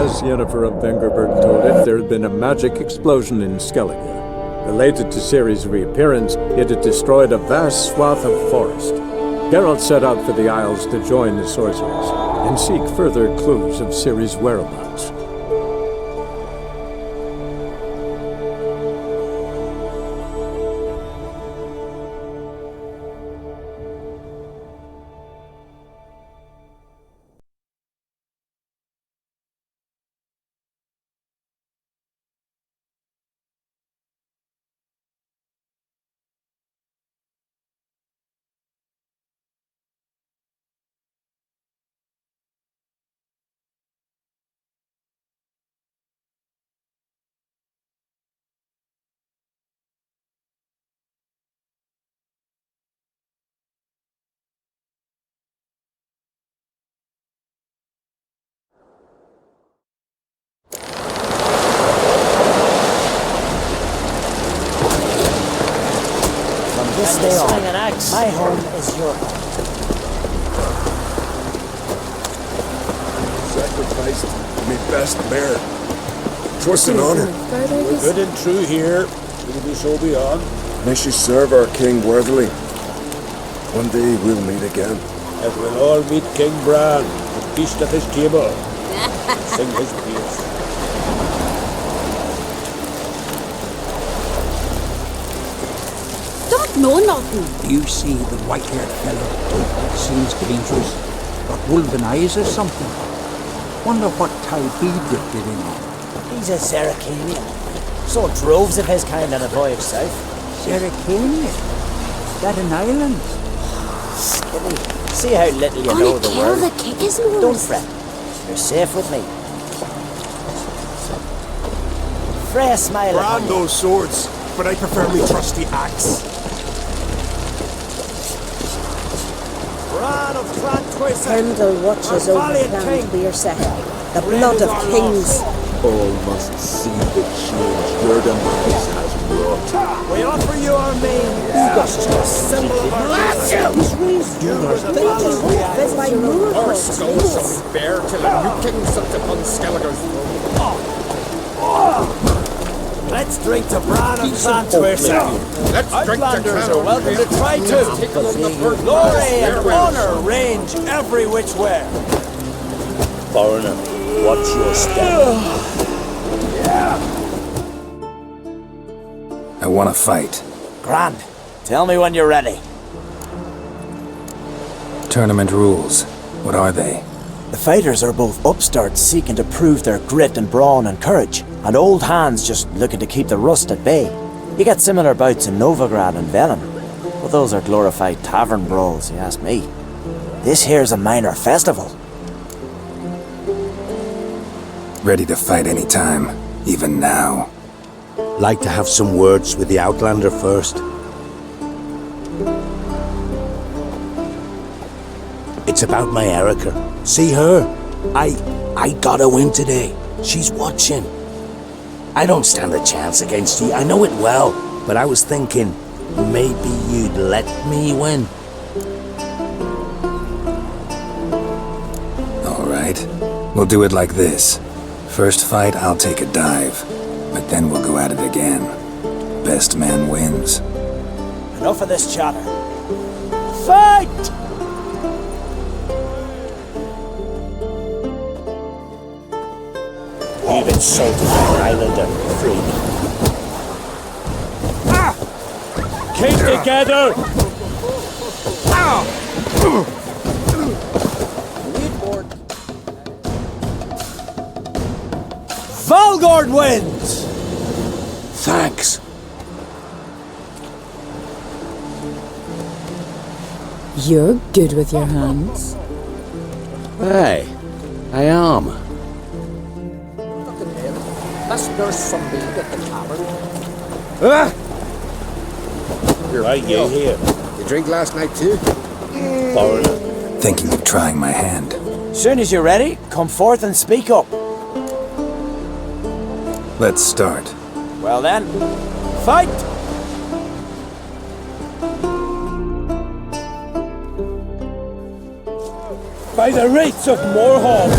As Yennefer of Vengerberg told it, there had been a magic explosion in Skellige. Related to Ciri's reappearance, it had destroyed a vast swath of forest. Geralt set out for the Isles to join the sorcerers and seek further clues of Ciri's whereabouts. This day on, my home is your home. Sacrificed me best bear. 'Twas an honor. We're good and true here. We'll be so beyond. May she serve our king worthily. One day we'll meet again. As we'll all meet King Bran and feast at his table. Sing his praise. No, nothing. You see the white-haired fellow? Seems dangerous. Got wolven eyes or something. Wonder what type he dipped it in. He's a Seracanian. Saw droves of his kind on a voyage south. Seracania? That an island? Skellige, see how little you know the word. The kick is yours. Don't fret. You're safe with me. Freya smile upon Brand you. those swords, but I prefer me trusty axe. Pendle watches over the land we are set. The blood of kings. All must see the change your demise has wrought. We offer you our main. Symbol of our By Moor Some bear till a new king sits upon Skellige's throne. Let's drink to Bran of Trantwersa. Let's drink to Outlanders are welcome to try too. Glory and honor range every which way. Foreigner, watch your step. I want to fight. Grand. Tell me when you're ready. Tournament rules. What are they? The fighters are both upstarts seeking to prove their grit and brawn and courage, and old hands just looking to keep the rust at bay. You get similar bouts in Novigrad and Velen, but those are glorified tavern brawls, you ask me. This here's a minor festival. Ready to fight any time, even now. Like to have some words with the Outlander first. It's about my Erica. See her? I gotta win today. She's watching. I don't stand a chance against you. I know it well. But I was thinking, maybe you'd let me win. All right. We'll do it like this. First fight, I'll take a dive. But then we'll go at it again. Best man wins. Enough of this chatter. Fight! You've insulted our islander, freak. Keep together! Valgord wins! Thanks. You're good with your hands. Hey, I am. Let's nurse some mead at the tavern. Right, you here. You drink last night too? Foreigner. Thinking of trying my hand. Soon as you're ready, come forth and speak up. Let's start. Well then, fight! By the rates of Morhaug!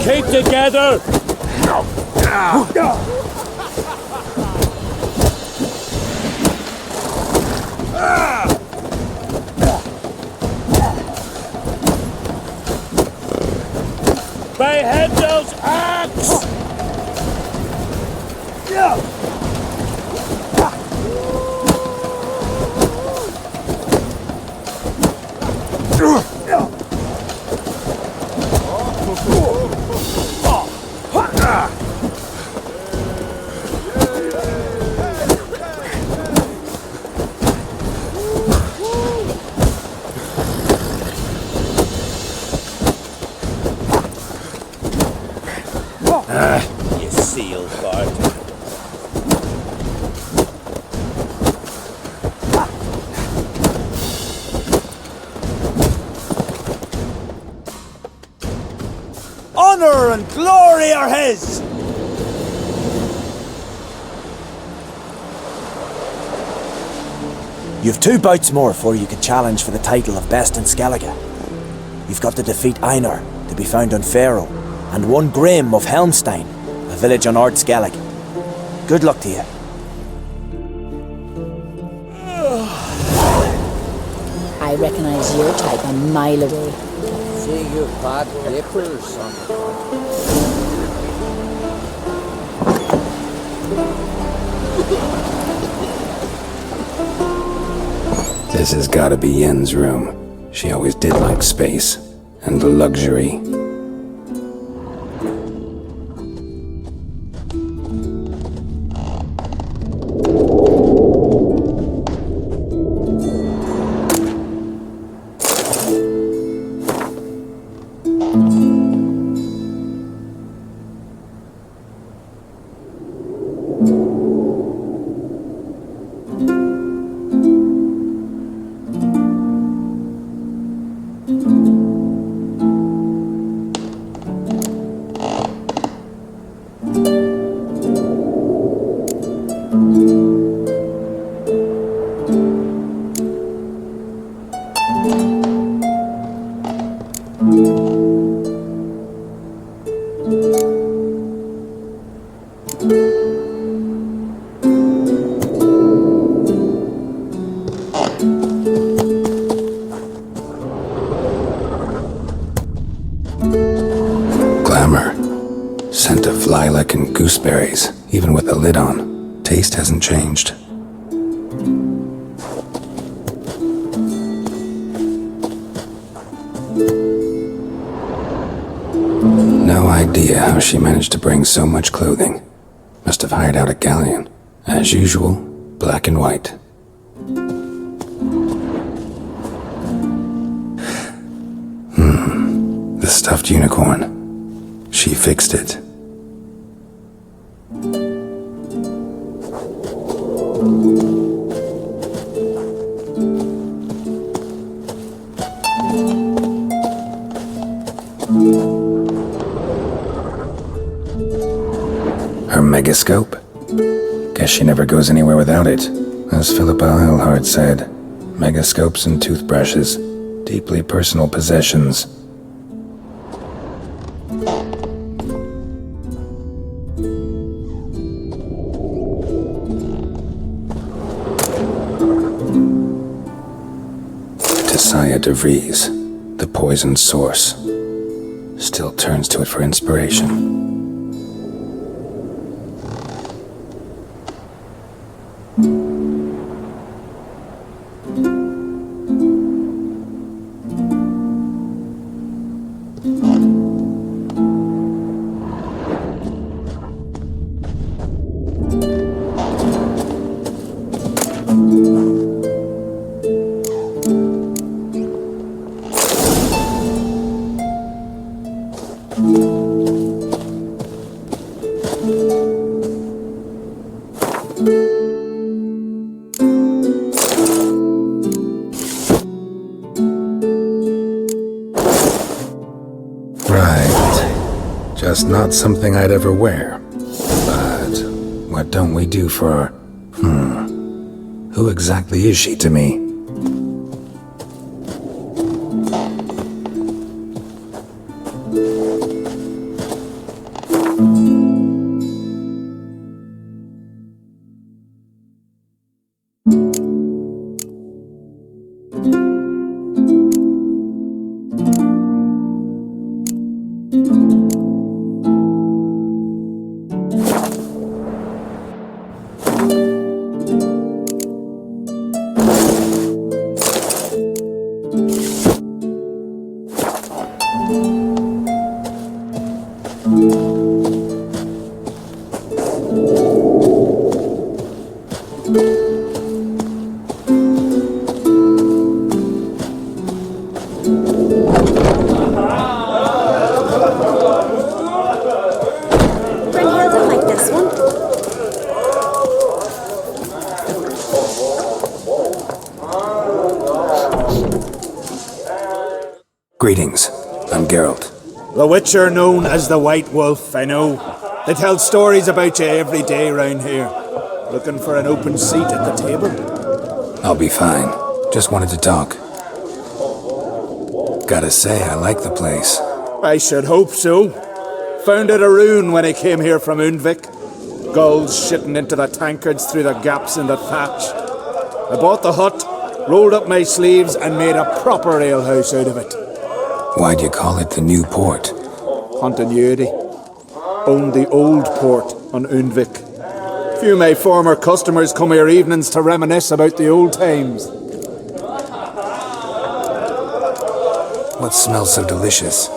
Keep together! Behead those acts! You seal bart. Honor and glory are his! You've 2 bouts more before you can challenge for the title of Best in Skellige. You've got to defeat Einar, to be found on Faroe, and 1 Grim of Helmstein, a village on Ard Skellige. Good luck to you. I recognize your type a mile away. See you bad nipples on the This has gotta be Yen's room. She always did like space and luxury. Glamour. Scent of lilac and gooseberries, even with the lid on. Taste hasn't changed. No idea how she managed to bring so much clothing. Must have hired out a galleon. As usual, black and white. The stuffed unicorn. She fixed it. Her megascope? Guess she never goes anywhere without it. As Philippa Eilhart said, megascopes and toothbrushes, deeply personal possessions. Tisaya de Vries, the poisoned source, still turns to it for inspiration. Just not something I'd ever wear. But what don't we do for our... Who exactly is she to me? Brynhilde like this one. Greetings. I'm Geralt. The Witcher known as the White Wolf, I know. They tell stories about you every day round here. Looking for an open seat at the table? I'll be fine. Just wanted to talk. Gotta say, I like the place. I should hope so. Found it a ruin when I came here from Undvik. Gulls shitting into the tankards through the gaps in the thatch. I bought the hut, rolled up my sleeves and made a proper alehouse out of it. Why'd you call it the New Port? Continuity. Owned the old port on Undvik. Few of my former customers come here evenings to reminisce about the old times. What smells so delicious?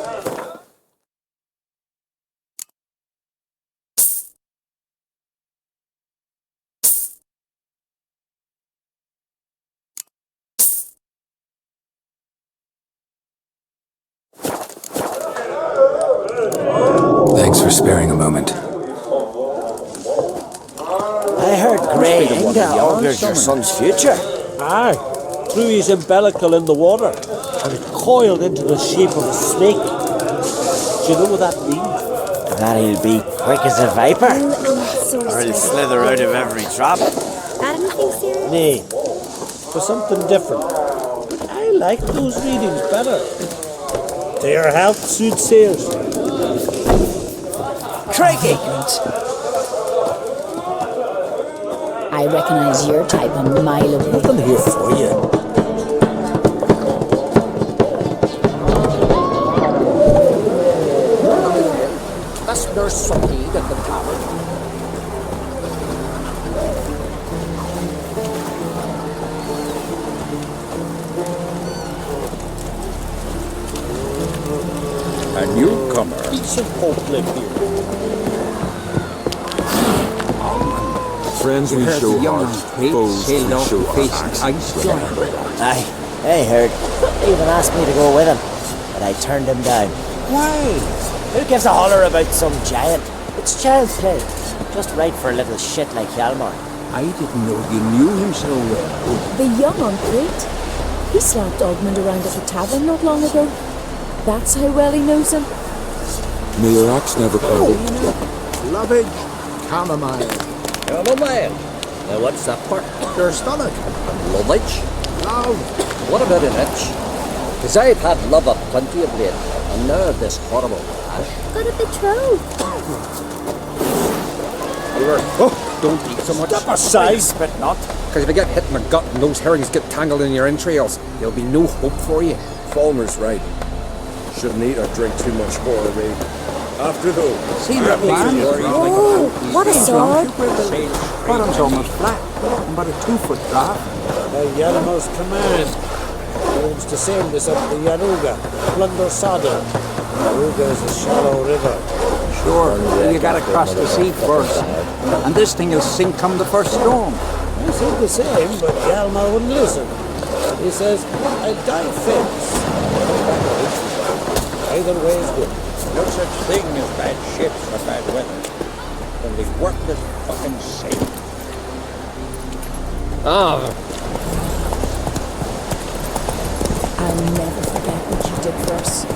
Thanks for sparing a moment. I heard Grey Inga augurs your son's future. Aye, threw his umbilical in the water, and it coiled into the shape of a snake. Do you know what that means? That he'll be quick as a viper. So Or he'll slither out of every trap. Got anything, Ciri? Nay, for something different. But I like those readings better. To your health, soothsayers. Crikey! I recognize your type a mile away. I'm here for you. That's Nurse Sunday at the tavern. A newcomer. Piece of hope live here. Friends we show heart, foes we show Aye, I heard. He even asked me to go with him, but I turned him down. Why? Who gives a holler about some giant? It's child's play. Just right for a little shit like Hjalmar. I didn't know you knew him so well. The young aren't great. He slapped Ogmund around at the tavern not long ago. That's how well he knows him. May your axe never crumble. Lovage, chamomile. Chamomile? Now what's that part? Your stomach. Lovage? Love. What about an itch? Because I've had love of plenty of late, and now this horrible ash. Got a betrothed. Oh, don't eat so much. Step aside! But not. Because if you get hit in the gut and those herrings get tangled in your entrails, there'll be no hope for you. Falmer's right. Shouldn't eat or drink too much horribly. After though. See that man? Oh, what a sword. Bottom's almost flat, but a 2-foot drop. By Yalmar's command, he wants to sail this up the Yaruga, plunder Sodom. Yaruga is a shallow river. Sure, you gotta cross the sea first. And this thing will sink come the first storm. I said the same, but Hjalmar wouldn't listen. He says, I'll die fence. Either way is good. No such thing as bad ships or bad weather. Only worthless fucking sail. I'll never forget what you did for us.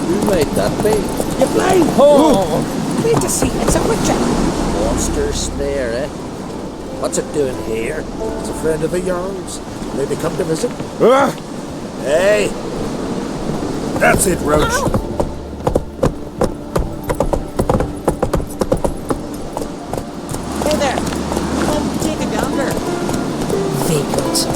Who made that be? You're blind! Oh! Wait to see, it's a witcher. Monster snare, eh? What's it doing here? It's a friend of the Jarl's. Maybe come to visit. Ah! Hey! That's it, Roach. Hey there. Come take a gander. Vagrant.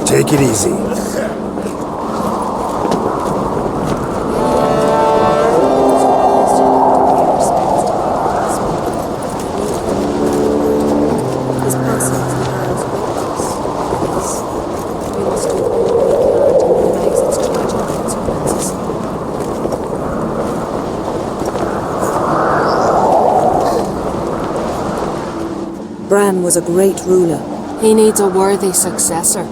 Take it easy. Bran was a great ruler. He needs a worthy successor.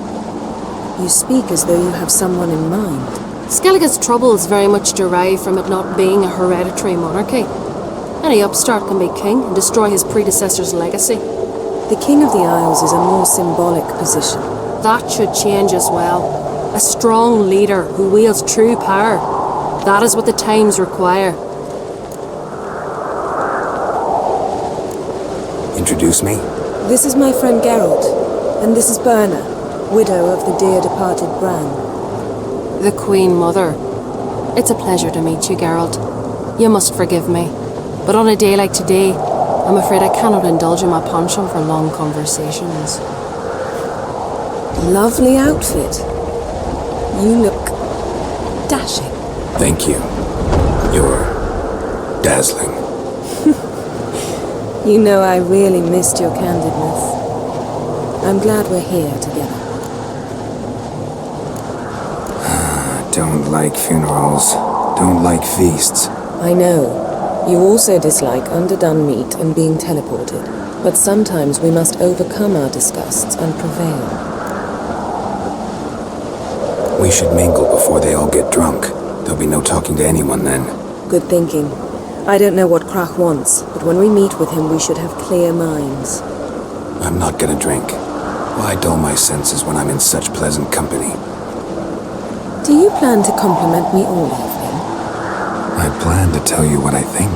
You speak as though you have someone in mind. Skellige's troubles very much derive from it not being a hereditary monarchy. Any upstart can be king and destroy his predecessor's legacy. The King of the Isles is a more symbolic position. That should change as well. A strong leader who wields true power. That is what the times require. Introduce me? This is my friend Geralt, and this is Berna, widow of the dear departed Bran. The Queen Mother. It's a pleasure to meet you, Geralt. You must forgive me, but on a day like today, I'm afraid I cannot indulge in my penchant for long conversations. Lovely outfit. You look dashing. Thank you. You're dazzling. You know I really missed your candidness. I'm glad we're here together. Don't like funerals. Don't like feasts. I know. You also dislike underdone meat and being teleported. But sometimes we must overcome our disgusts and prevail. We should mingle before they all get drunk. There'll be no talking to anyone then. Good thinking. I don't know what Krach wants, but when we meet with him we should have clear minds. I'm not gonna drink. Why dull my senses when I'm in such pleasant company? Do you plan to compliment me all evening? I plan to tell you what I think.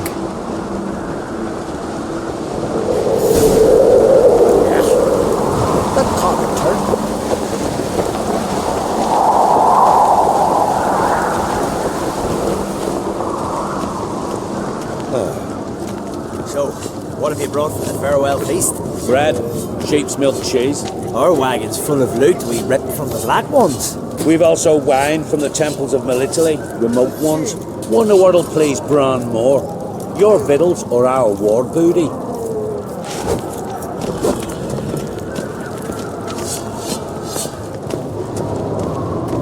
The carpenter. So, what have you brought for the farewell feast? Bread, sheep's milk cheese. Our wagon's full of loot we ripped from the Black Ones. We've also wine from the temples of Melitele, remote ones. One the word'll please Bran more. Your victuals or our war booty.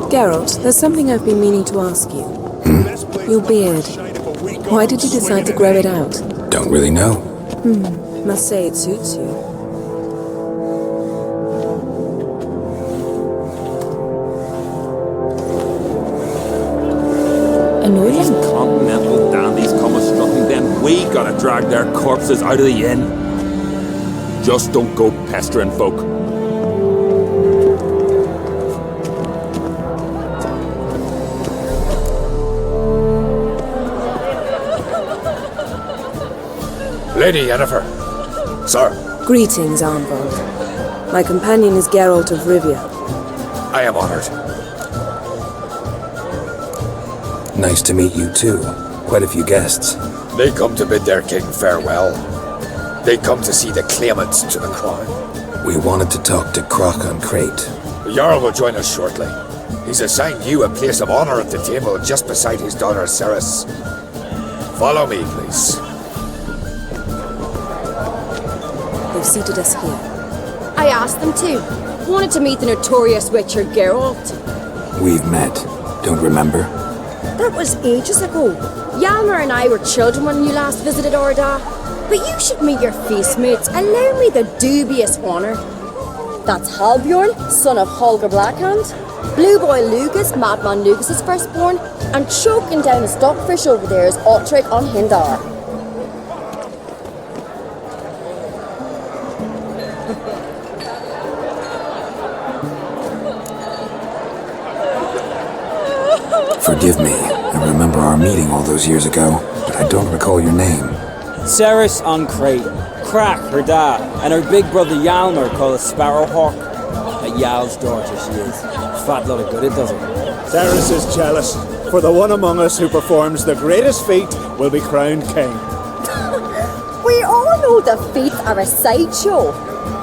Geralt, there's something I've been meaning to ask you. Your beard. Why did you decide to grow it out? Don't really know. Must say it suits you. Annoying. Continental dandies come a-strutting, then we gotta drag their corpses out of the inn. Just don't go pestering folk. Lady Yennefer. Sir. Greetings, Armbold. My companion is Geralt of Rivia. I am honored. Nice to meet you too. Quite a few guests. They come to bid their king farewell. They come to see the claimants to the crown. We wanted to talk to Croc on Crate. The Jarl will join us shortly. He's assigned you a place of honor at the table just beside his daughter Ceres. Follow me, please. They've seated us here. I I asked them to. Wanted to meet the notorious witcher Geralt. We've met. Don't remember? That was ages ago. Hjalmar and I were children when you last visited Orda. But you should meet your feast mates. Allow me the dubious honour. That's Halbjorn, son of Holger Blackhand. Blue Boy Lugas, Madman Lugas' firstborn. And choking down a stockfish over there is Otric on Hindar. Forgive me. I remember our meeting all those years ago, but I don't recall your name. Ceres on Crate, Crack, her dad, and her big brother Hjalmar called a Sparrowhawk. A Jarl's daughter she is. Fat lot of good it does her. Ceres is jealous, for the one among us who performs the greatest feat will be crowned king. We all know the feats are a sideshow.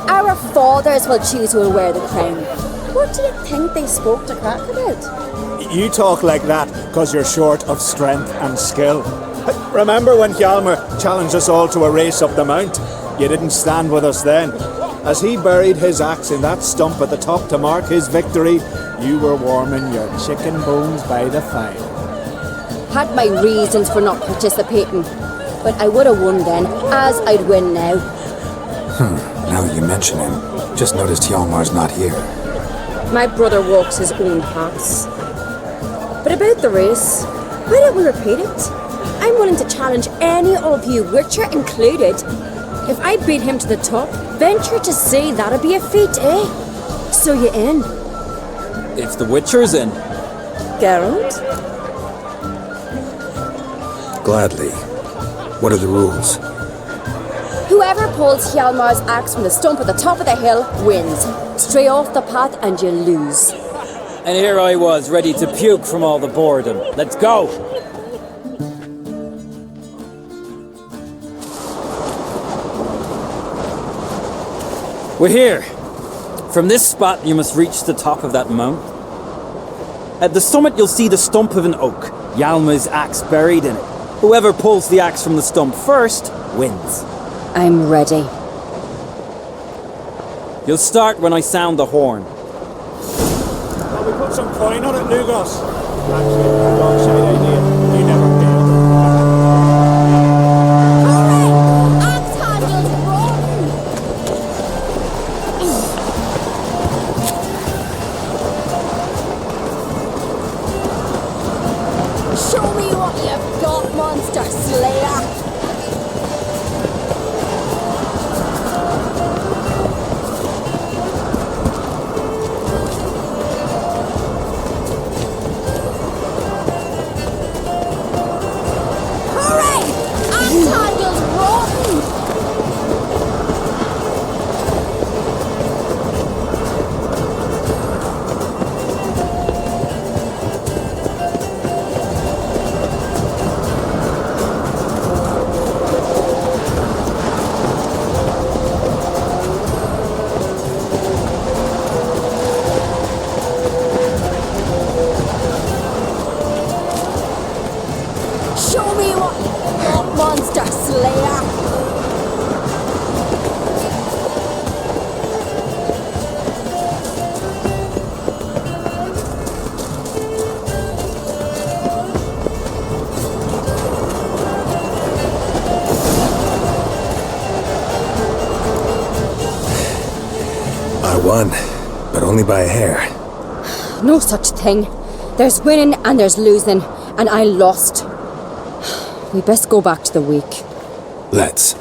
Our fathers will choose who will wear the crown. What do you think they spoke to Crack about? You talk like that because you're short of strength and skill. Remember when Hjalmar challenged us all to a race up the mount? You didn't stand with us then. As he buried his axe in that stump at the top to mark his victory, you were warming your chicken bones by the fire. Had my reasons for not participating, but I would have won then, as I'd win now. Now that you mention him, just noticed Hjalmar's not here. My brother walks his own paths. But about the race, why don't we repeat it? I'm willing to challenge any of you, Witcher included. If I beat him to the top, venture to say that'd be a feat, eh? So you in? If the Witcher's in. Geralt? Gladly. What are the rules? Whoever pulls Hjalmar's axe from the stump at the top of the hill wins. Stray off the path and you lose. And here I was, ready to puke from all the boredom. Let's go! We're here. From this spot, you must reach the top of that mount. At the summit, you'll see the stump of an oak. Hjalmar's axe buried in it. Whoever pulls the axe from the stump first, wins. I'm ready. You'll start when I sound the horn. Shall we put some coin on it, Lugos? Actually, a dog-shite idea. You never did. Show me what you've got, monster slayer! Won, but only by a hair. No such thing. There's winning and there's losing, and I lost. We best go back to the week. Let's.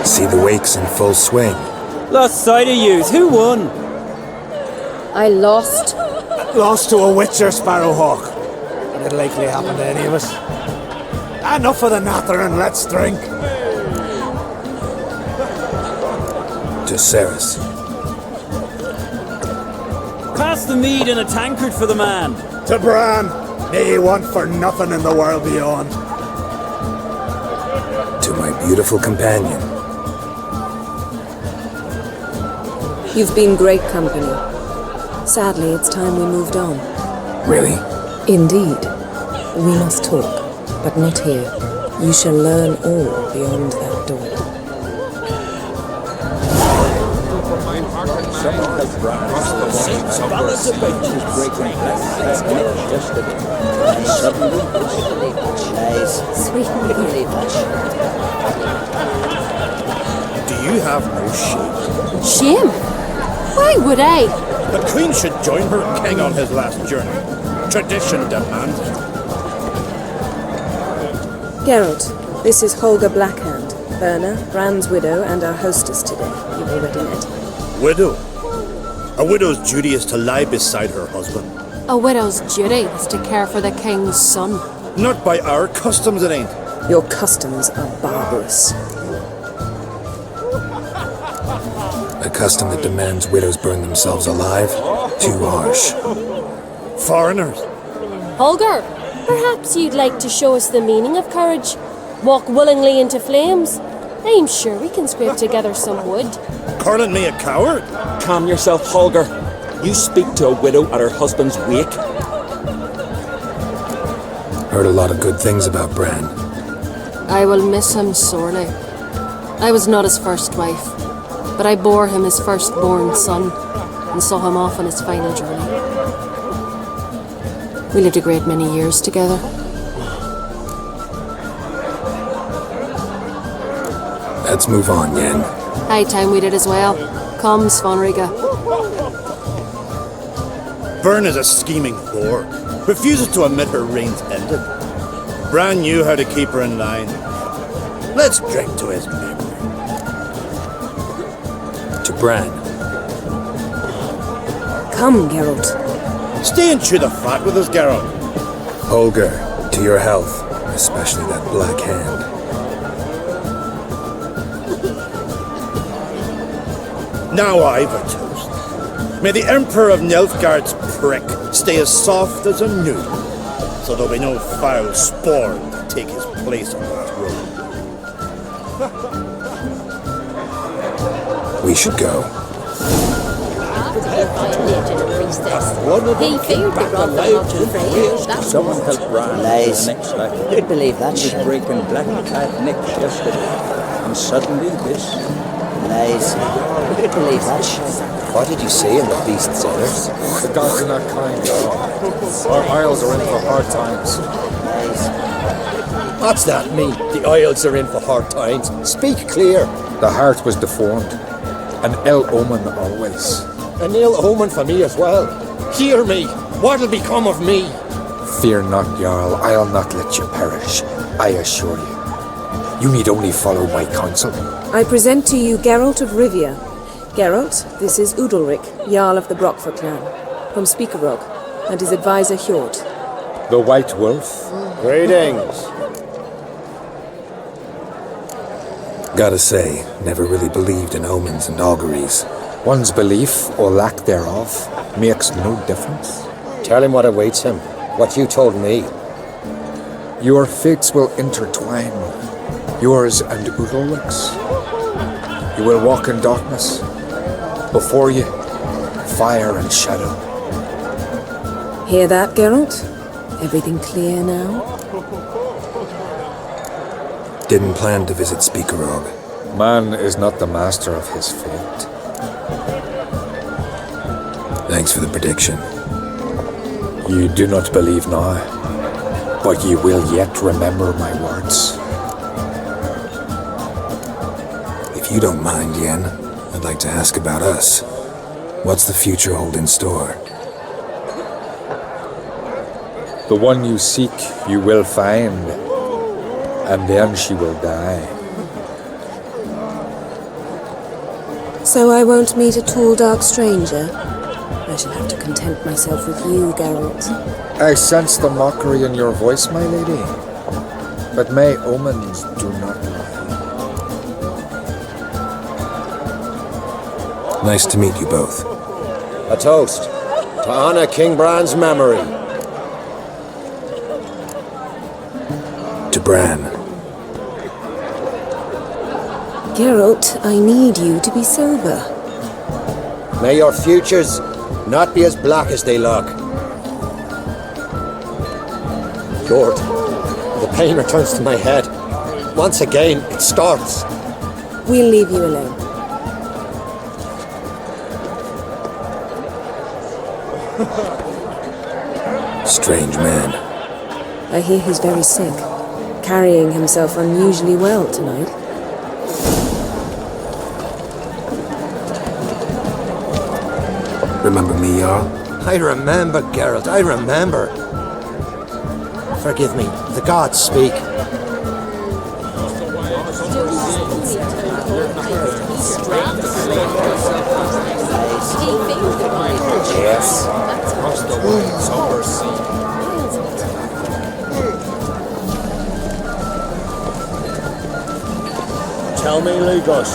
See the wakes in full swing. Lost sight of yous. Who won? I lost. Lost to a Witcher, Sparrowhawk. And it'll likely happen to any of us. Enough of the natter and let's drink. To Ceres. Pass the mead in a tankard for the man. To Bran. May he want for nothing in the world beyond. To my beautiful companion. You've been great company. Sadly, it's time we moved on. Really? Indeed. We must talk, but not here. You shall learn all beyond that door. Do you have no shame? Shame? Why would I? The Queen should join her king on his last journey. Tradition demands it. Geralt, this is Holger Blackhand, Berna, Bran's widow, and our hostess today. You've already met her. Widow? A widow's duty is to lie beside her husband. A widow's duty is to care for the king's son. Not by our customs, it ain't. Your customs are barbarous. A custom that demands widows burn themselves alive? Too harsh. Foreigners. Holger, perhaps you'd like to show us the meaning of courage. Walk willingly into flames. I'm sure we can scrape together some wood. Calling me a coward? Calm yourself, Holger. You speak to a widow at her husband's wake. Heard a lot of good things about Bran. I will miss him sorely. I was not his first wife, but I bore him his firstborn son and saw him off on his final journey. We lived a great many years together. Let's move on, Yen. High time we did as well. Come, Svanriga. Bern is a scheming whore. Refuses to admit her reign's ended. Bran knew how to keep her in line. Let's drink to his memory. To Bran. Come, Geralt. Stay and chew the fat with us, Geralt. Holger, to your health, especially that black hand. Now I've a toast. May the Emperor of Nilfgaard's prick stay as soft as a noodle, so there'll be no foul spawn to take his place on the throne. We should go. He feared the wrath of Lord Frey. That's Someone help Bran. Lies. The next life. Who'd believe that He was shit? breaking black cat neck yesterday. And suddenly this. Lies. Who'd believe that shit? What did you say in the beast's ears? The gods are not kind, Jarl. Our isles are in for hard times. What's that mean? The Isles are in for hard times. Speak clear. The heart was deformed. An ill omen always. An ill omen for me as well. Hear me. What'll become of me? Fear not, Jarl. I'll not let you perish. I assure you. You need only follow my counsel. I present to you Geralt of Rivia. Geralt, this is Udalric, Jarl of the Brockfer clan, from Speakerog, and his advisor Hjort. The White Wolf. Greetings. Gotta say, never really believed in omens and auguries. One's belief, or lack thereof, makes no difference. Tell him what awaits him. What you told me. Your fates will intertwine. Yours and Udalric's. You will walk in darkness. Before you, fire and shadow. Hear that, Geralt? Everything clear now? Didn't plan to visit Speakerog. Man is not the master of his fate. Thanks for the prediction. You do not believe now, but you will yet remember my words. If you don't mind, Yen, I'd like to ask about us. What's the future hold in store? The one you seek, you will find, and then she will die. So I won't meet a tall, dark stranger? I shall have to content myself with you, Geralt. I sense the mockery in your voice, my lady, but my omens do not lie. Nice to meet you both. A toast to honor King Bran's memory. To Bran. Geralt, I need you to be sober. May your futures not be as black as they look. Lord, the pain returns to my head. Once again, it starts. We'll leave you alone. Strange man. I hear he's very sick, carrying himself unusually well tonight. Remember me, Jarl? I remember, Geralt, I remember. Forgive me, the gods speak. Yes. Tell me, Lugos,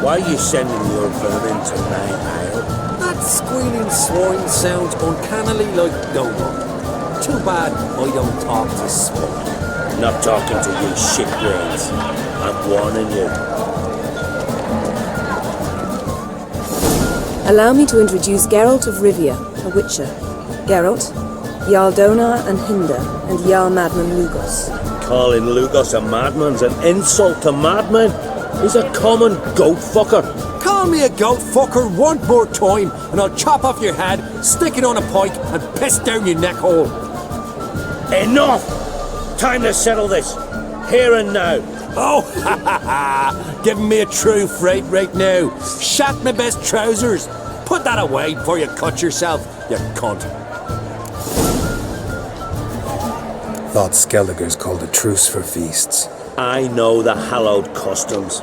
why are you sending your vermin to my isle? That squealing swine sounds uncannily like Dodo. Too bad I don't talk to swine. Not talking to you, shit brains. I'm warning you. Allow me to introduce Geralt of Rivia, a witcher. Geralt, Jarl Donar and Hinder, and Jarl Madman Lugos. Calling Lugos a madman's an insult to madmen. He's a common goat fucker. Call me a goat fucker one more time and I'll chop off your head, stick it on a pike and piss down your neck hole. Enough! Time to settle this. Here and now. Oh, ha ha ha! Giving me a true fright right now. Shat my best trousers. Put that away before you cut yourself, you cunt. Thought Skellige's called a truce for feasts. I know the hallowed customs,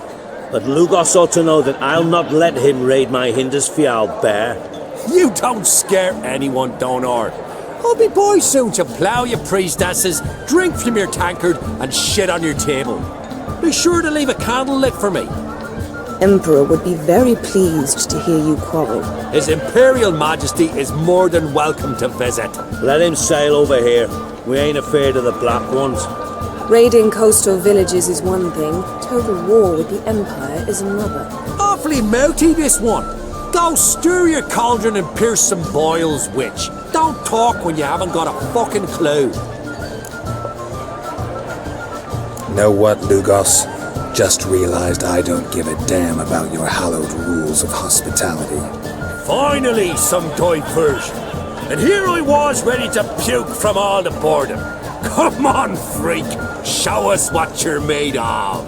but Lugos ought to know that I'll not let him raid my Hindisfial bear. You don't scare anyone, Donar. I'll be boys soon to plough your priestesses, drink from your tankard, and shit on your table. Be sure to leave a candle lit for me. Emperor would be very pleased to hear you quarrel. His Imperial Majesty is more than welcome to visit. Let him sail over here. We ain't afraid of the black ones. Raiding coastal villages is one thing. Total war with the Empire is another. Awfully mouty, this one. Go stir your cauldron and pierce some boils, witch. Don't talk when you haven't got a fucking clue. Know what, Lugos? Just realized I don't give a damn about your hallowed rules of hospitality. Finally, some diversion. And here I was ready to puke from all the boredom. Come on, freak. Show us what you're made of.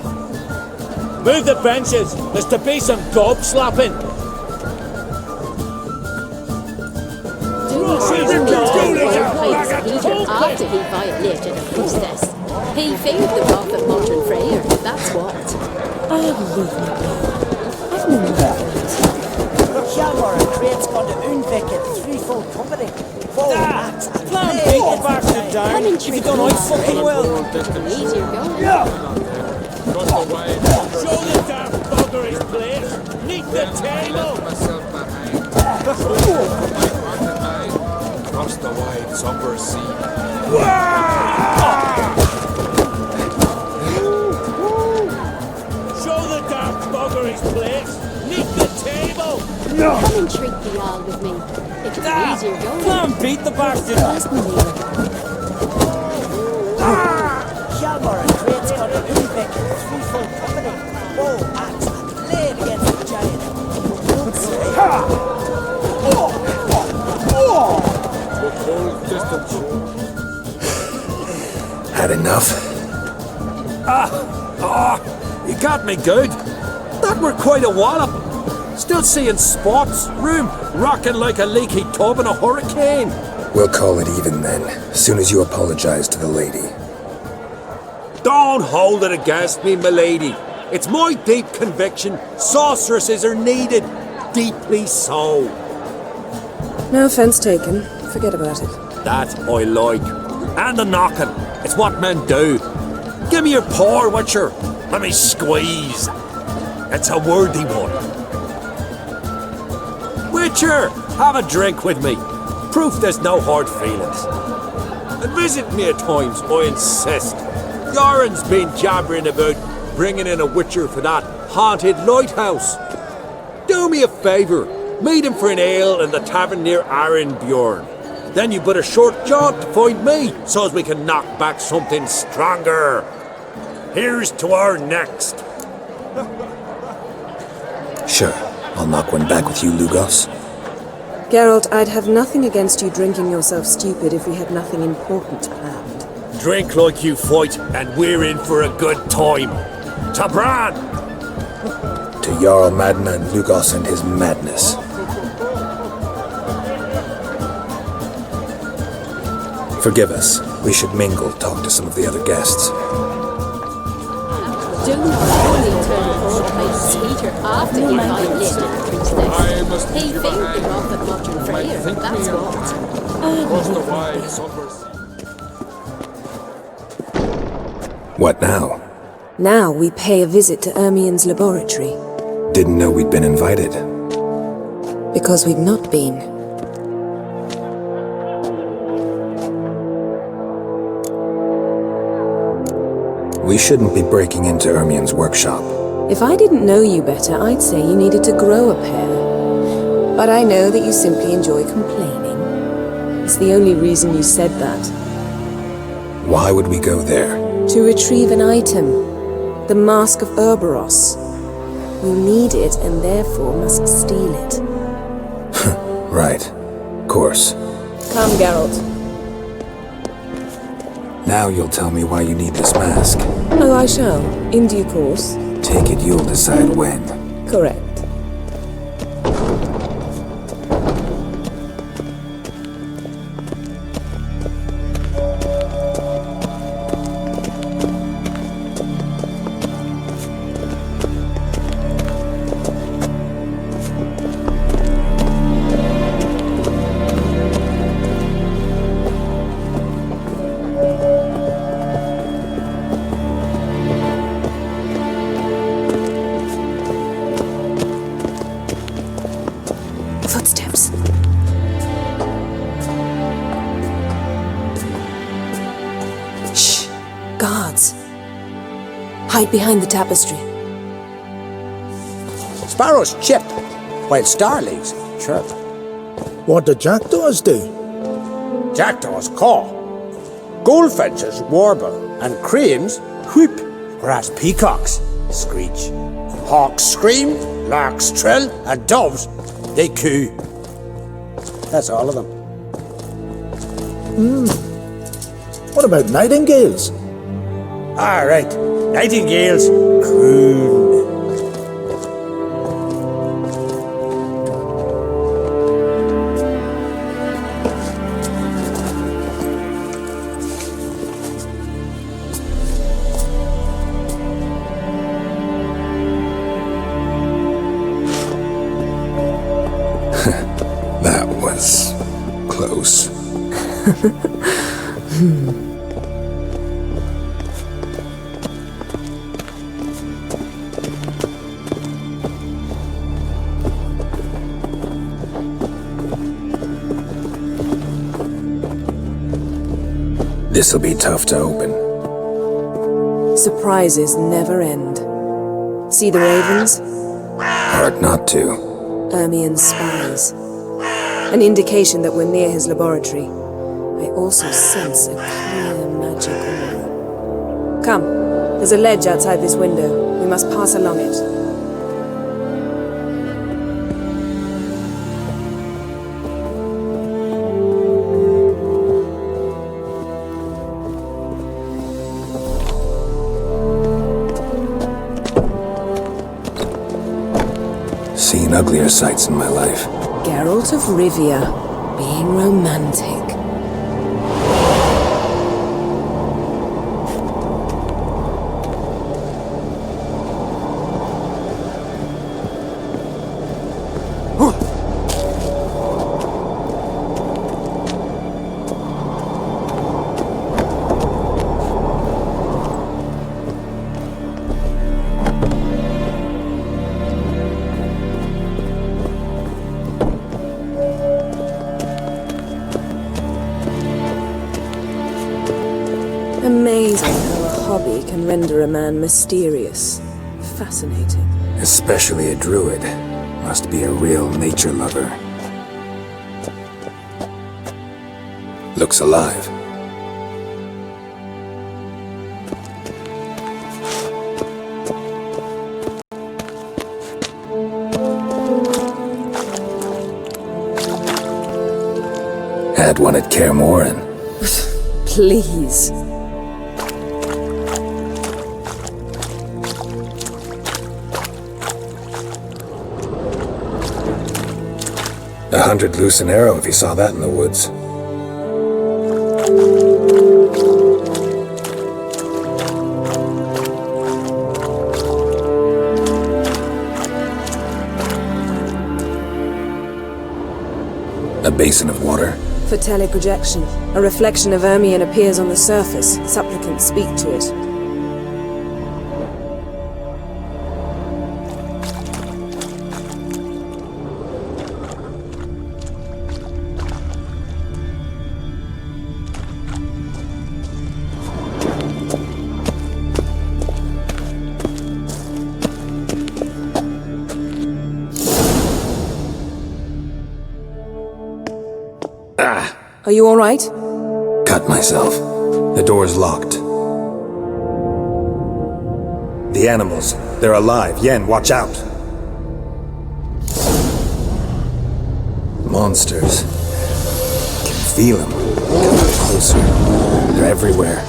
Move the benches. There's to be some gob slapping. After he violated a priestess. He failed the prophet Martin Freyr, that's what. I've known that. Hjalmar and Crate's gone to Unvik in threefold company. Come and treat me fucking well. Easier going. Yeah. Show the damn bugger his place. Neath the table. Across the wide somber sea. Show the damn bugger his place. Neath the table. Come and treat the all with me. It could be easier going. Come on, beat the bastard. Hjalmar and Crate's gone to Unvik in threefold company. Bow, axe, and blade against the giant. Had enough? You got me good. That were quite a wallop. Still seeing spots, room rocking like a leaky tub in a hurricane. We'll call it even then, as soon as you apologize to the lady. Don't hold it against me, milady. It's my deep conviction sorceresses are needed. Deeply so. No offense taken. Forget about it. That I like. And the knocking. It's what men do. Give me your paw, Witcher. Let me squeeze. It's a worthy one. Witcher, have a drink with me. Proof there's no hard feelings. And visit me at times, I insist. Yoren's been jabbering about bringing in a Witcher for that haunted lighthouse. Do me a favour. Meet him for an ale in the tavern near Arenbjorn. Then you put a short jaunt to find me, so as we can knock back something stronger. Here's to our next. Sure, I'll knock one back with you, Lugos. Geralt, I'd have nothing against you drinking yourself stupid if we had nothing important planned. Drink like you fight, and we're in for a good time. To Bran! To Jarl Madman Lugos and his madness. Forgive us. We should mingle, talk to some of the other guests. Do not only turn old like sweeter after you find little priestess. He fingered off the bludgeon for here, that's what. What now? Now we pay a visit to Ermion's laboratory. Didn't know we'd been invited. Because we've not been. We shouldn't be breaking into Ermion's workshop. If I didn't know you better, I'd say you needed to grow a pair. But I know that you simply enjoy complaining. It's the only reason you said that. Why would we go there? To retrieve an item. The Mask of Uroboros. We'll need it and therefore must steal it. Right. Course. Come, Geralt. Now you'll tell me why you need this mask. Oh, I shall. In due course. Take it you'll decide when. Correct. Footsteps. Shh! Guards. Hide behind the tapestry. Sparrows chip, while starlings chirp. What do jackdaws do? Jackdaws caw. Goldfinches warble, and cranes whoop, whereas peacocks screech. Hawks scream, larks trill, and doves, they coo. That's all of them. What about nightingales? All right, nightingales croon. That was close. This'll be tough to open. Surprises never end. See the ravens? Hard not to. Ermion's spies. An indication that we're near his laboratory. I also sense a clear magic aura. Come, there's a ledge outside this window. We must pass along it. Seen uglier sights in my life. Geralt of Rivia, being romantic. Amazing how a hobby can render a man mysterious. Fascinating. Especially a druid. Must be a real nature lover. Looks alive. Had one at Kaer Morhen. Please. $100 loose an arrow if you saw that in the woods. A basin of water. For teleprojection, a reflection of Ermion appears on the surface. Supplicants speak to it. Are you all right? Cut myself. The door's locked. The animals, they're alive. Yen, watch out. Monsters. Can feel them. Coming closer. They're everywhere.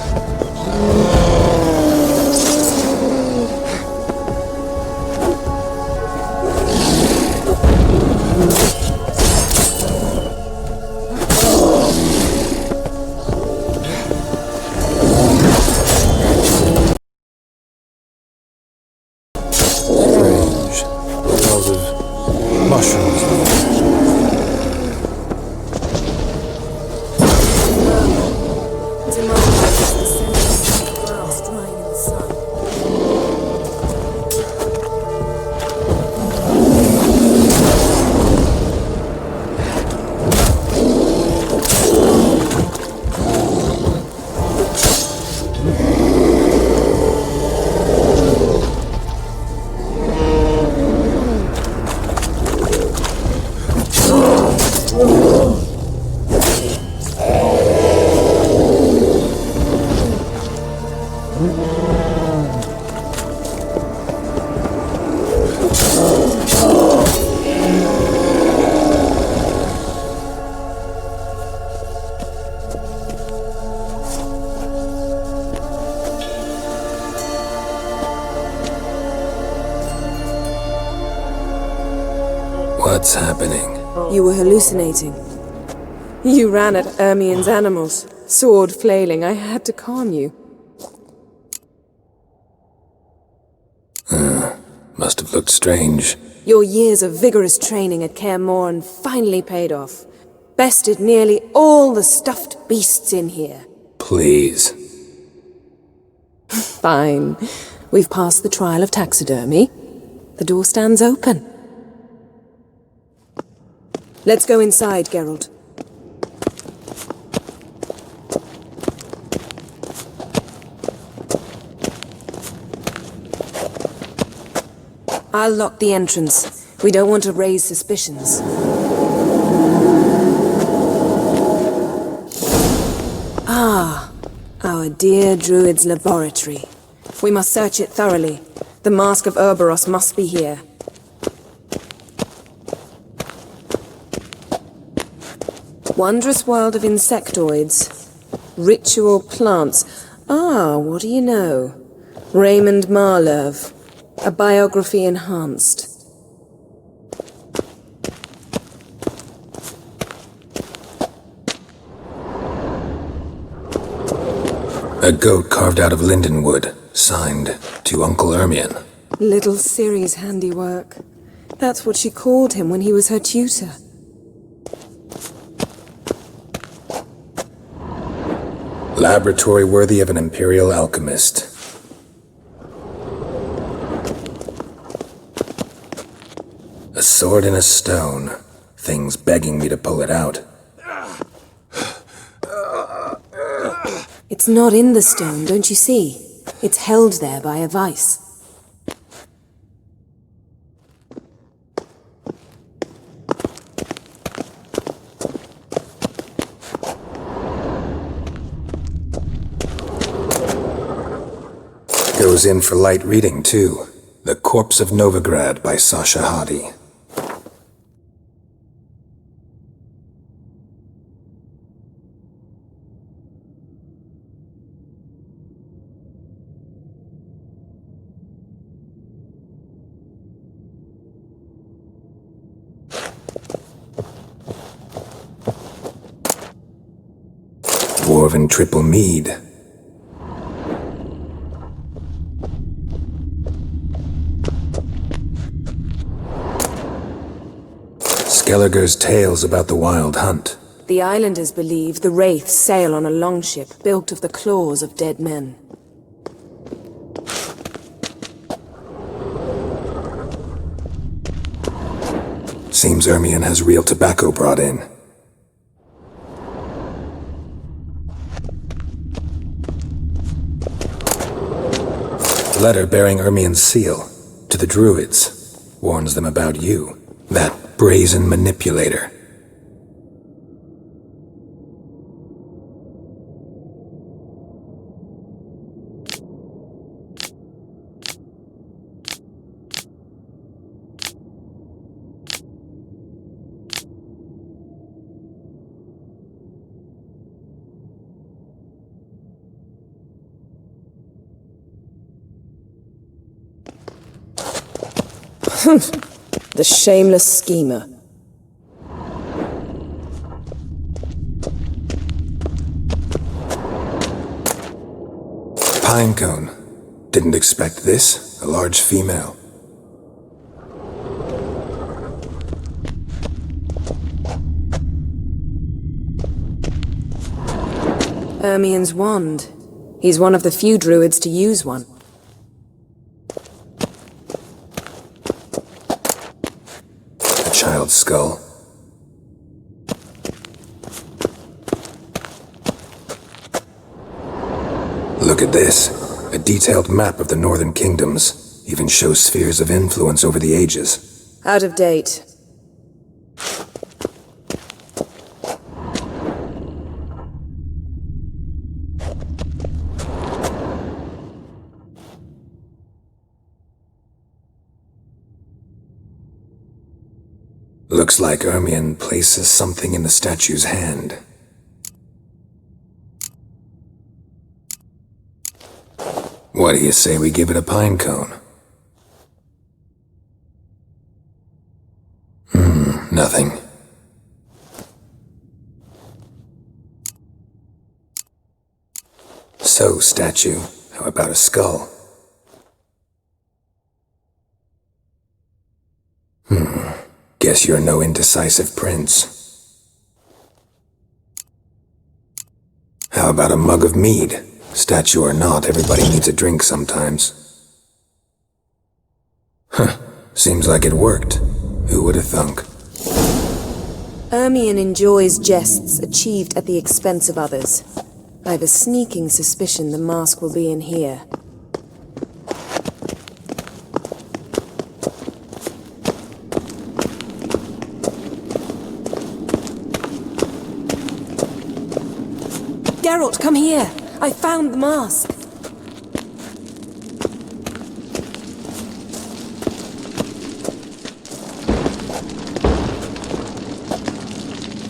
What's happening? You were hallucinating. You ran at Ermion's animals, sword flailing. I had to calm you. Must have looked strange. Your years of vigorous training at Kaer Morhen finally paid off. Bested nearly all the stuffed beasts in here. Please. Fine. We've passed the trial of taxidermy. The door stands open. Let's go inside, Geralt. I'll lock the entrance. We don't want to raise suspicions. Ah, our dear druid's laboratory. We must search it thoroughly. The Mask of Uroboros must be here. Wondrous world of insectoids. Ritual plants. Ah, what do you know? Raymond Marlove. A biography enhanced. A goat carved out of lindenwood, signed to Uncle Ermion. Little Ciri's handiwork. That's what she called him when he was her tutor. Laboratory worthy of an imperial alchemist. A sword in a stone. Things begging me to pull it out. It's not in the stone, don't you see? It's held there by a vice. goes in for light reading, too. The Corpse of Novigrad by Sasha Hadi. Dwarven Triple Mead. Skellige's tales about the Wild Hunt. The islanders believe the wraiths sail on a longship built of the claws of dead men. Seems Ermion has real tobacco brought in. Letter bearing Ermion's seal to the druids warns them about you, that brazen manipulator. The shameless schemer. Pinecone. Didn't expect this. A large female. Ermion's wand. He's one of the few druids to use one. Child's skull. Look at this. A detailed map of the northern kingdoms. Even shows spheres of influence over the ages. Out of date. Looks like Ermion places something in the statue's hand. What do you say we give it a pine cone? Nothing. So, statue, how about a skull? Guess you're no indecisive prince. How about a mug of mead? Statue or not, everybody needs a drink sometimes. Seems like it worked. Who would have thunk? Ermion enjoys jests achieved at the expense of others. I've a sneaking suspicion the mask will be in here. Geralt, come here! I found the mask!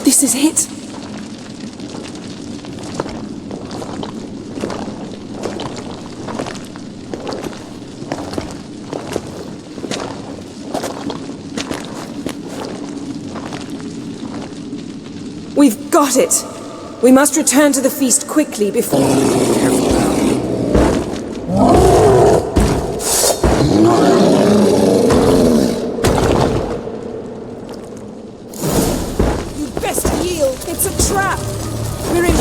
This is it! We've got it! We must return to the feast quickly before... Careful now. You'd best yield. It's a trap. We're in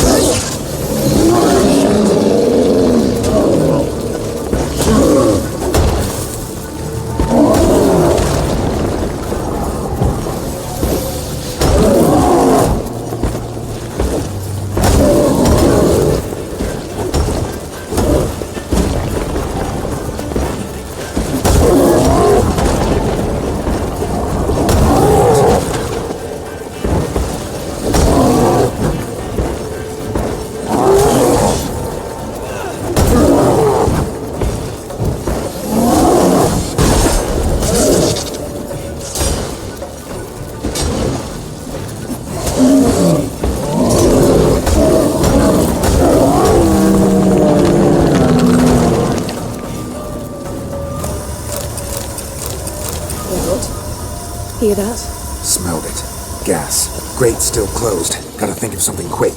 hear that? Smelled it. Gas. Grate still closed. Gotta think of something quick.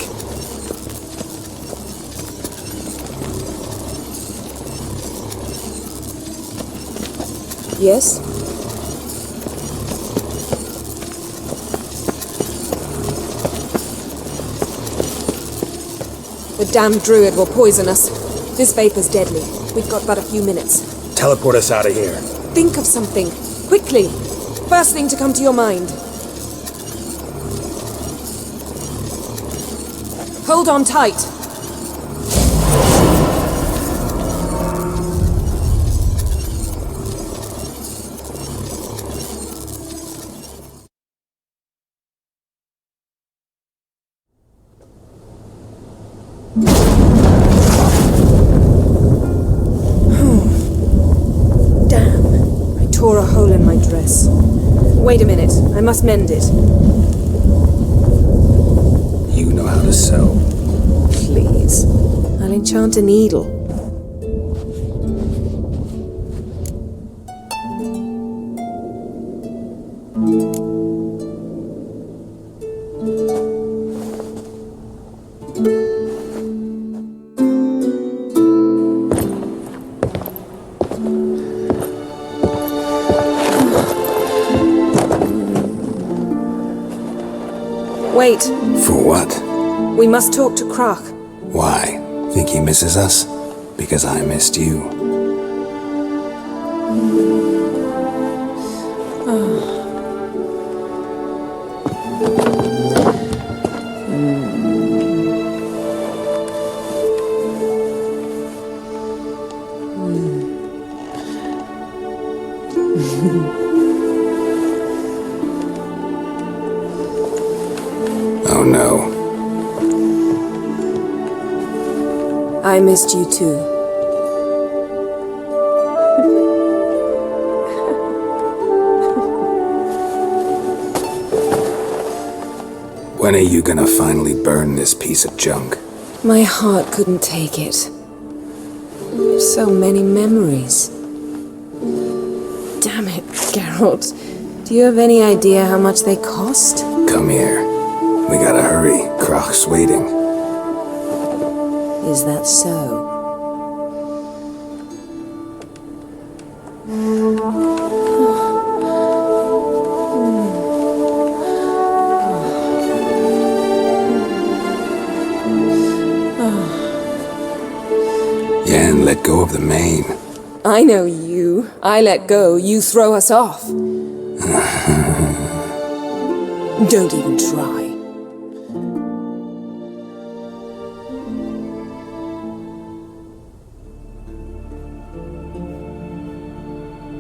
Yes? The damned druid will poison us. This vapor's deadly. We've got but a few minutes. Teleport us out of here. Think of something. Quickly. First thing to come to your mind. Hold on tight. Damn. I tore a hole in my dress. Wait a minute. I must mend it. You know how to sew. Please. I'll enchant a needle. Wait. For what? We must talk to Croc. Why? Think he misses us? Because I missed you. Oh no. I missed you too. When are you gonna finally burn this piece of junk? My heart couldn't take it. So many memories. Damn it, Geralt. Do you have any idea how much they cost? Come here. We gotta hurry. Croc's waiting. Is that so? Yen, let go of the mane. I know you. I let go, you throw us off. Don't even try.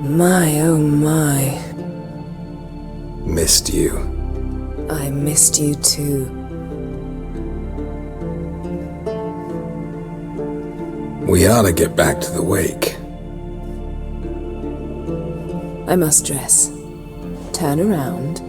My, oh my. Missed you. I missed you too. We ought to get back to the wake. I must dress. Turn around.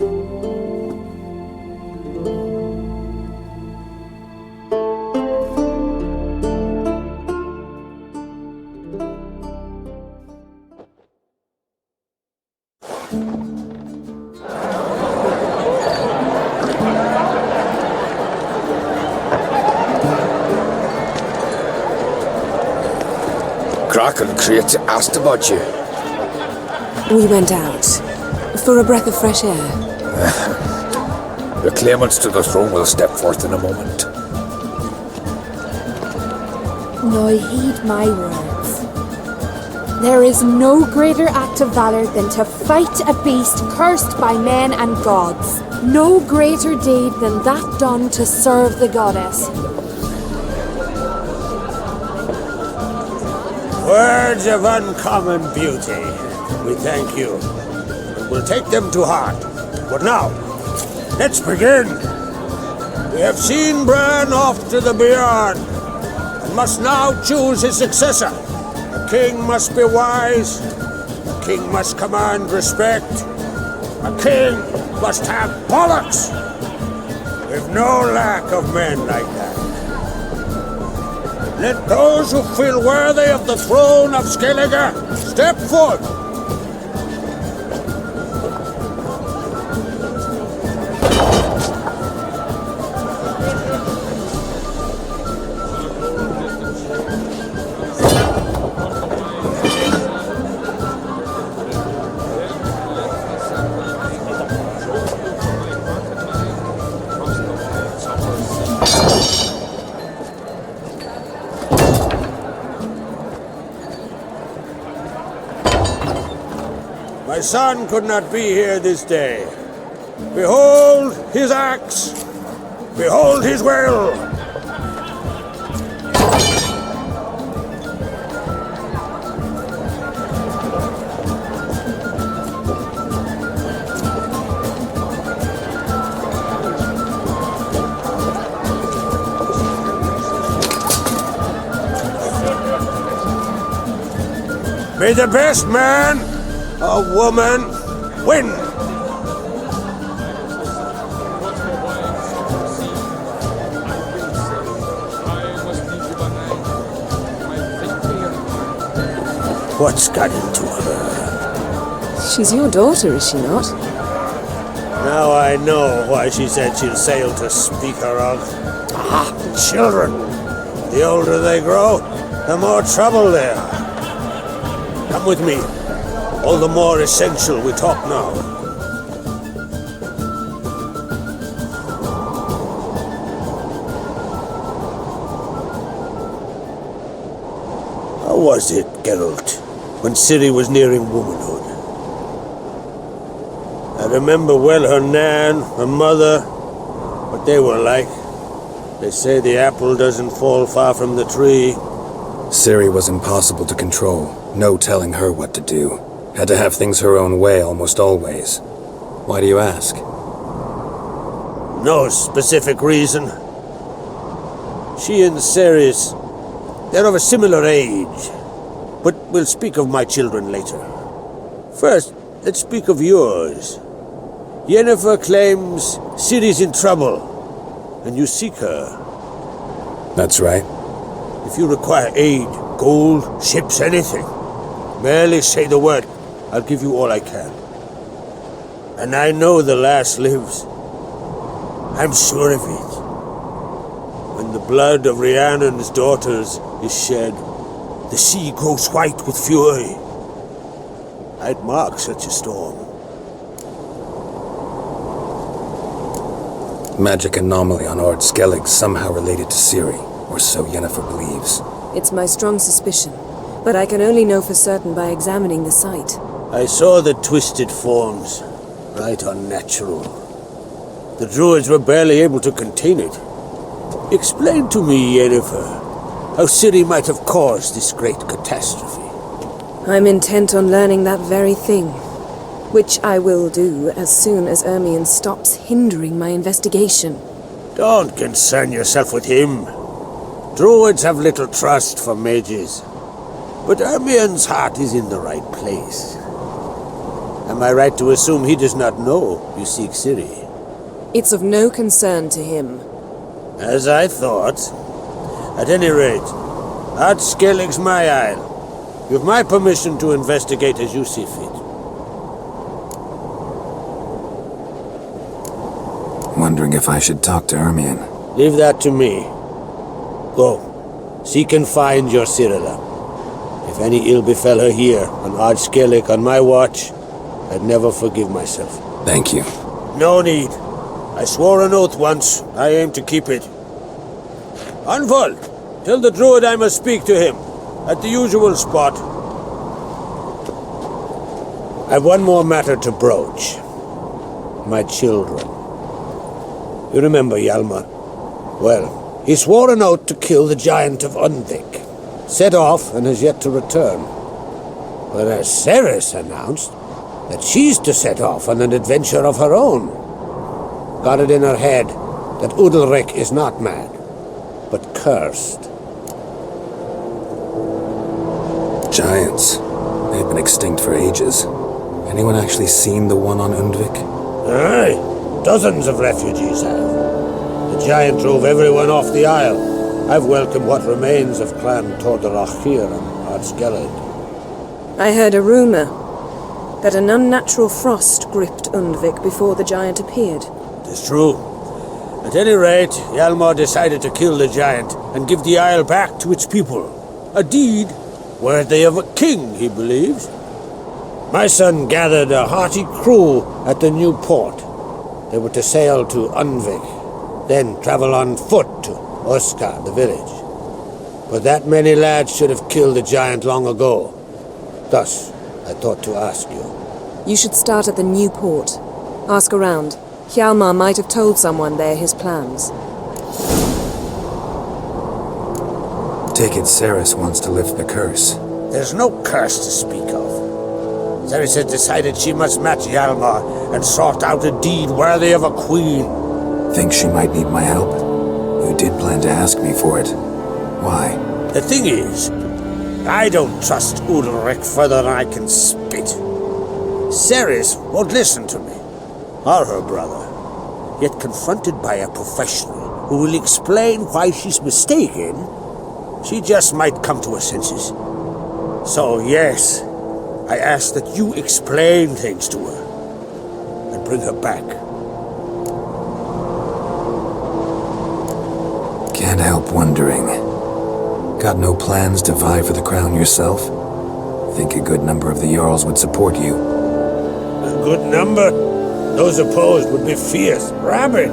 Croc and Create asked about you. We went out for a breath of fresh air. The claimants to the throne will step forth in a moment. Now heed my words. There is no greater act of valor than to fight a beast cursed by men and gods. No greater deed than that done to serve the goddess. Words of uncommon beauty. We thank you. We'll take them to heart. But now, let's begin. We have seen Bran off to the beyond, and must now choose his successor. A king must be wise. A king must command respect. A king must have bollocks. We've no lack of men like that. Let those who feel worthy of the throne of Skellige step forth. My son could not be here this day. Behold his axe! Behold his will! May the best man or woman win! What's got into her? She's your daughter, is she not? Now I know why she said she'll sail to speak her of. Ah, children! The older they grow, the more trouble they are. Come with me. All the more essential we talk now. How was it, Geralt, when Ciri was nearing womanhood? I remember well her nan, her mother, what they were like. They say the apple doesn't fall far from the tree. Ciri was impossible to control. No telling her what to do. Had to have things her own way almost always. Why do you ask? No specific reason. She and Ceres, they're of a similar age. But we'll speak of my children later. First, let's speak of yours. Yennefer claims Ciri's in trouble, and you seek her. That's right. If you require aid, gold, ships, anything, merely say the word. I'll give you all I can. And I know the lass lives. I'm sure of it. When the blood of Rhiannon's daughters is shed, the sea grows white with fury. I'd mark such a storm. Magic anomaly on Ard Skellige somehow related to Ciri, or so Yennefer believes. It's my strong suspicion, but I can only know for certain by examining the site. I saw the twisted forms, right unnatural. The druids were barely able to contain it. Explain to me, Yennefer, how Ciri might have caused this great catastrophe. I'm intent on learning that very thing, which I will do as soon as Ermion stops hindering my investigation. Don't concern yourself with him. Druids have little trust for mages, but Ermion's heart is in the right place. Am I right to assume he does not know you seek Ciri? It's of no concern to him. As I thought. At any rate, Ard Skellige's my isle. You have my permission to investigate as you see fit. Wondering if I should talk to Ermion. Leave that to me. Go. Seek and find your Cirilla. If any ill befell her here, on Ard Skellige on my watch, I'd never forgive myself. Thank you. No need. I swore an oath once. I aim to keep it. Unfold! Tell the druid I must speak to him. At the usual spot. I've one more matter to broach. My children. You remember Hjalmar? Well, he swore an oath to kill the giant of Undvik. Set off and has yet to return. Whereas Ceres announced that she's to set off on an adventure of her own. Got it in her head that Udalric is not mad, but cursed. Giants. They've been extinct for ages. Anyone actually seen the one on Undvik? Aye, dozens of refugees have. The giant drove everyone off the isle. I've welcomed what remains of Clan Tordarach here on Ard Skellige. I heard a rumor that an unnatural frost gripped Undvik before the giant appeared. It's true. At any rate, Hjalmar decided to kill the giant and give the isle back to its people. A deed worthy of a king, he believes. My son gathered a hearty crew at the new port. They were to sail to Undvik, then travel on foot to Oskar, the village. But that many lads should have killed the giant long ago. Thus, I thought to ask you, You should start at the new port. Ask around. Hjalmar might have told someone there his plans. Take it Ceres wants to lift the curse. There's no curse to speak of. Ceres has decided she must match Hjalmar and sort out a deed worthy of a queen. Think she might need my help? You did plan to ask me for it. Why? The thing is, I don't trust Ulrich further than I can spit. Ceres won't listen to me, or her brother. Yet confronted by a professional who will explain why she's mistaken, she just might come to her senses. So yes, I ask that you explain things to her and bring her back. Can't help wondering. Got no plans to vie for the crown yourself? Think a good number of the Jarls would support you. A good number? Those opposed would be fierce, rabid.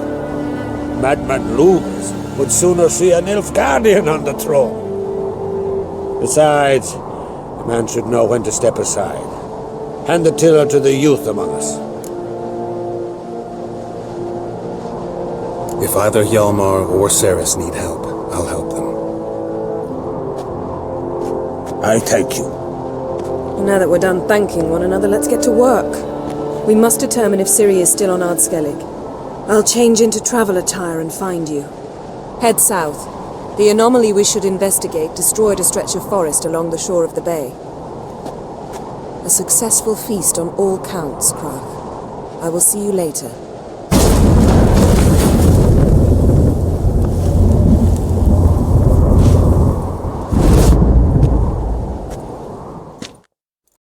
Madman Lugas would sooner see an Nilfgaardian on the throne. Besides, a man should know when to step aside. Hand the tiller to the youth among us. If either Hjalmar or Ceres need help, I'll help them. I thank you. Now that we're done thanking one another, let's get to work. We must determine if Ciri is still on Ard Skellige. I'll change into travel attire and find you. Head south. The anomaly we should investigate destroyed a stretch of forest along the shore of the bay. A successful feast on all counts, Krach. I will see you later.